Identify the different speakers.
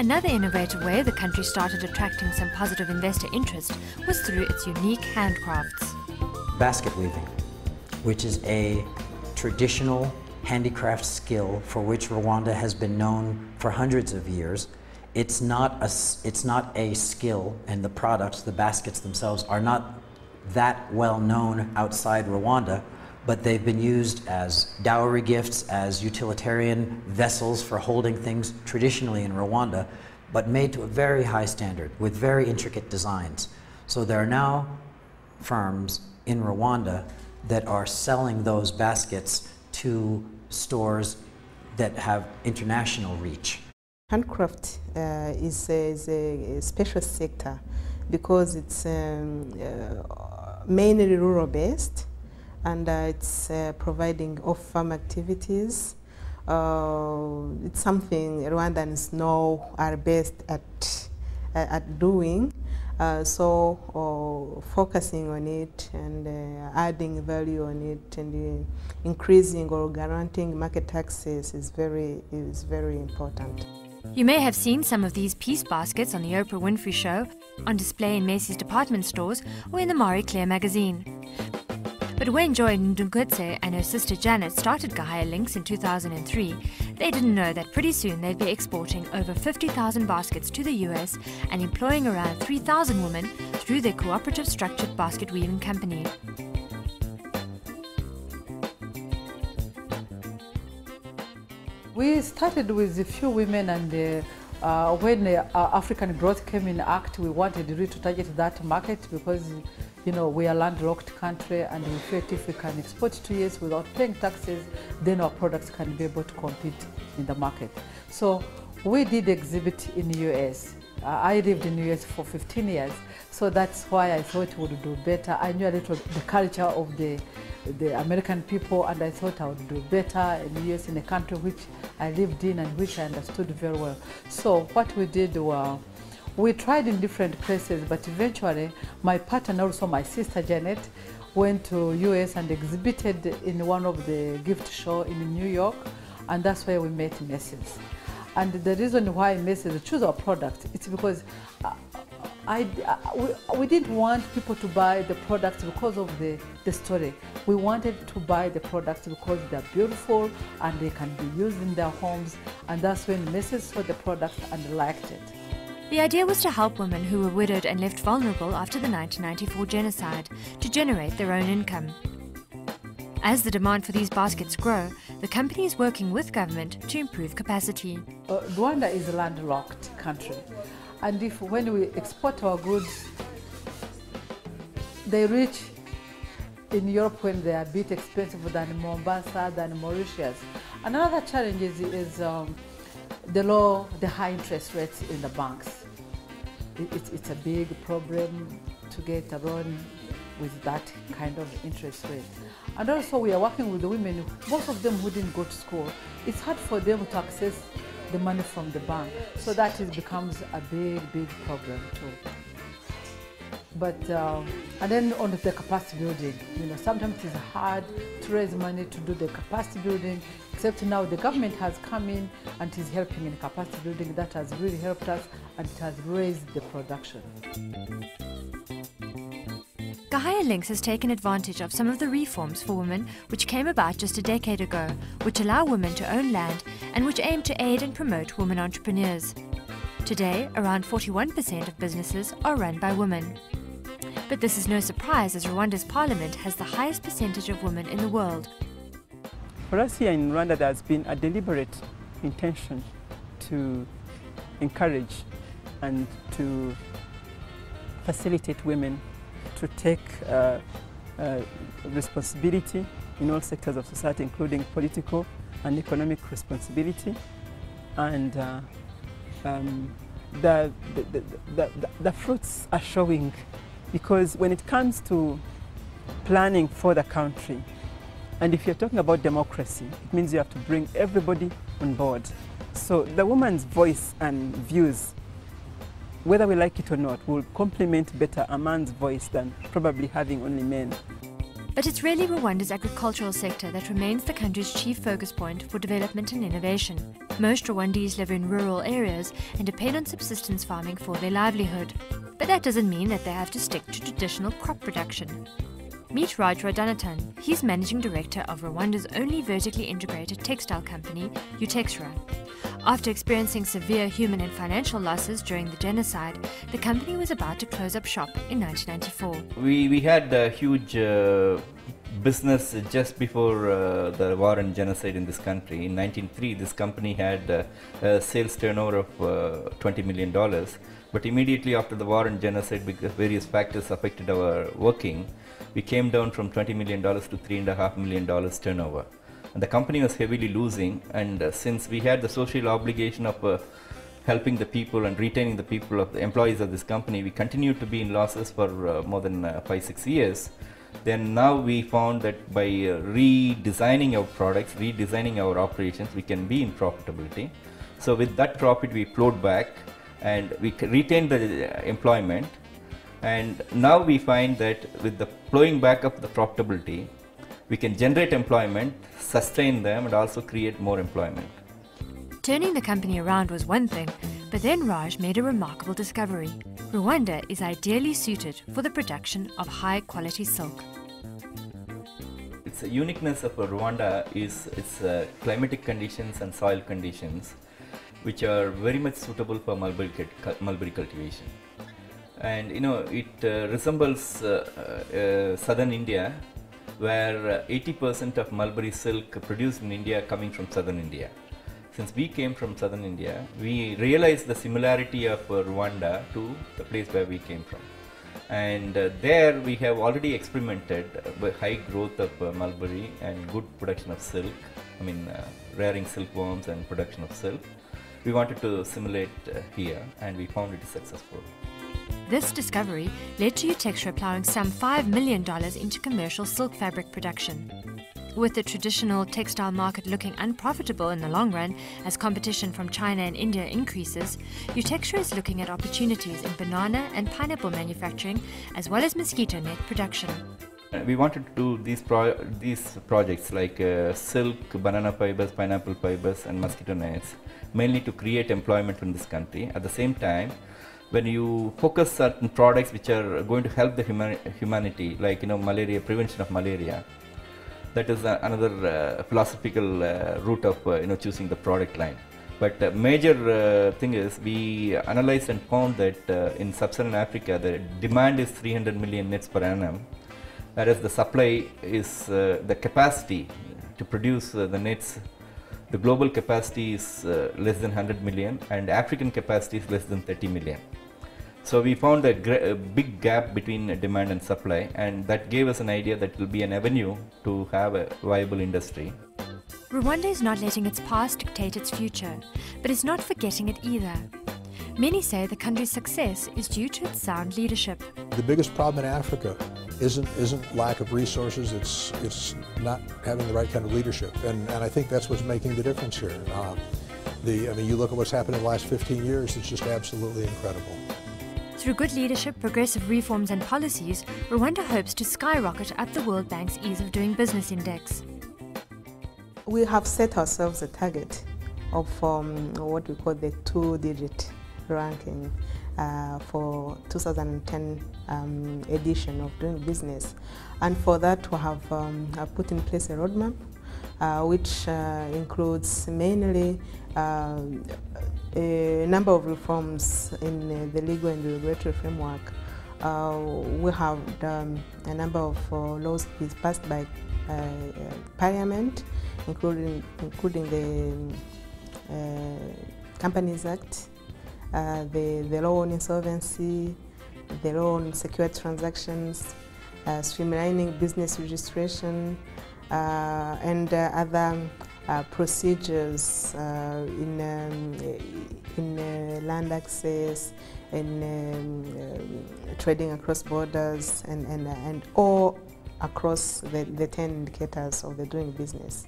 Speaker 1: Another innovative way the country started attracting some positive investor interest was through its unique handcrafts.
Speaker 2: Basket weaving, which is a traditional handicraft skill for which Rwanda has been known for hundreds of years. It's not a skill, and the products, the baskets themselves, are not that well known outside Rwanda, but they've been used as dowry gifts, as utilitarian vessels for holding things traditionally in Rwanda, but made to a very high standard with very intricate designs. So there are now firms in Rwanda that are selling those baskets to stores that have international reach.
Speaker 3: Handcraft is a special sector because it's mainly rural-based, and it's providing off-farm activities. It's something Rwandans know are best at doing. So focusing on it and adding value on it and increasing or guaranteeing market access is very important.
Speaker 1: You may have seen some of these piece baskets on the Oprah Winfrey Show, on display in Macy's department stores, or in the Marie Claire magazine. But when Joy Ndungutse and her sister Janet started Gahaya Links in 2003, they didn't know that pretty soon they'd be exporting over 50,000 baskets to the US and employing around 3,000 women through their cooperative structured basket weaving company.
Speaker 4: We started with a few women, and when the African Growth came in Act, we wanted really to target that market because, you know, we are a landlocked country, and we felt if we can export to US without paying taxes, then our products can be able to compete in the market. So we did exhibit in the US. I lived in the US for 15 years, so that's why I thought we would do better. I knew a little the culture of the American people, and I thought I would do better in the US, in a country which I lived in and which I understood very well. So what we did was, we tried in different places, but eventually my partner and also my sister Janet went to US and exhibited in one of the gift shows in New York, and that's where we met Macy's. And the reason why Macy's choose our product, it's because we didn't want people to buy the products because of the story. We wanted to buy the products because they're beautiful and they can be used in their homes, and that's when Macy's saw the product and liked it.
Speaker 1: The idea was to help women who were widowed and left vulnerable after the 1994 genocide to generate their own income. As the demand for these baskets grow, the company is working with government to improve capacity.
Speaker 4: Rwanda is a landlocked country, and when we export our goods, they reach in Europe when they are a bit expensive than Mombasa, than Mauritius. Another challenge is the high interest rates in the banks. It's a big problem to get around with that kind of interest rate. And also we are working with the women, most of them who didn't go to school. It's hard for them to access the money from the bank. So that becomes a big problem too. But, and then on the capacity building, you know, sometimes it's hard to raise money to do the capacity building, except now the government has come in and is helping in capacity building. That has really helped us, and it has raised the production.
Speaker 1: Gahaya Links has taken advantage of some of the reforms for women which came about just a decade ago, which allow women to own land and which aim to aid and promote women entrepreneurs. Today, around 41% of businesses are run by women. But this is no surprise, as Rwanda's parliament has the highest percentage of women in the world.
Speaker 5: For us here in Rwanda, there has been a deliberate intention to encourage and to facilitate women to take responsibility in all sectors of society, including political and economic responsibility. And the fruits are showing, because when it comes to planning for the country, and if you're talking about democracy, it means you have to bring everybody on board. So the woman's voice and views, whether we like it or not, will complement better a man's voice than probably having only men.
Speaker 1: But it's really Rwanda's agricultural sector that remains the country's chief focus point for development and innovation. Most Rwandese live in rural areas and depend on subsistence farming for their livelihood. But that doesn't mean that they have to stick to traditional crop production. Meet Raj Radhanathan. He's managing director of Rwanda's only vertically integrated textile company, Utexra. After experiencing severe human and financial losses during the genocide, the company was about to close up shop in 1994.
Speaker 6: We had a huge business just before the war and genocide in this country. In 1903, this company had a sales turnover of $20 million. But immediately after the war and genocide, because various factors affected our working, we came down from $20 million to $3.5 million turnover. And the company was heavily losing, and since we had the social obligation of helping the people and retaining the people of the employees of this company, we continued to be in losses for more than 5-6 years. Then now we found that by redesigning our products, redesigning our operations, we can be in profitability. So with that profit we plowed back and we retained the employment, and now we find that with the plowing back of the profitability, we can generate employment, sustain them, and also create more employment.
Speaker 1: Turning the company around was one thing, but then Raj made a remarkable discovery. Rwanda is ideally suited for the production of high-quality silk.
Speaker 6: Its uniqueness of Rwanda is its climatic conditions and soil conditions, which are very much suitable for mulberry cultivation. And it resembles southern India, where 80% of mulberry silk produced in India coming from southern India. Since we came from southern India, we realized the similarity of Rwanda to the place where we came from. And there we have already experimented with high growth of mulberry and good production of silk, rearing silkworms and production of silk. We wanted to simulate here, and we found it successful.
Speaker 1: This discovery led to Utexra plowing some $5 million into commercial silk fabric production. With the traditional textile market looking unprofitable in the long run as competition from China and India increases, Utexra is looking at opportunities in banana and pineapple manufacturing as well as mosquito net production.
Speaker 6: We wanted to do these projects like silk, banana fibers, pineapple fibers and mosquito nets, mainly to create employment in this country. At the same time, when you focus certain products which are going to help the humanity, like malaria, prevention of malaria, that is another philosophical route of choosing the product line. But the major thing is we analyzed and found that in sub-Saharan Africa the demand is 300 million nets per annum, whereas the supply is the capacity to produce the nets. The global capacity is less than 100 million and African capacity is less than 30 million. So we found a big gap between demand and supply, and that gave us an idea that it will be an avenue to have a viable industry.
Speaker 1: Rwanda is not letting its past dictate its future, but it's not forgetting it either. Many say the country's success is due to its sound leadership.
Speaker 7: The biggest problem in Africa isn't lack of resources, it's not having the right kind of leadership, and I think that's what's making the difference here. You look at what's happened in the last 15 years, it's just absolutely incredible.
Speaker 1: Through good leadership, progressive reforms and policies, Rwanda hopes to skyrocket up the World Bank's Ease of Doing Business Index.
Speaker 3: We have set ourselves a target of what we call the 2-digit ranking for 2010 edition of Doing Business, and for that we have put in place a roadmap which includes mainly a number of reforms in the legal and regulatory framework. We have a number of laws passed by Parliament, including the Companies Act, the law on insolvency, the law on secure transactions, streamlining business registration, and other procedures in land access, in trading across borders, and all across the 10 indicators of the doing business.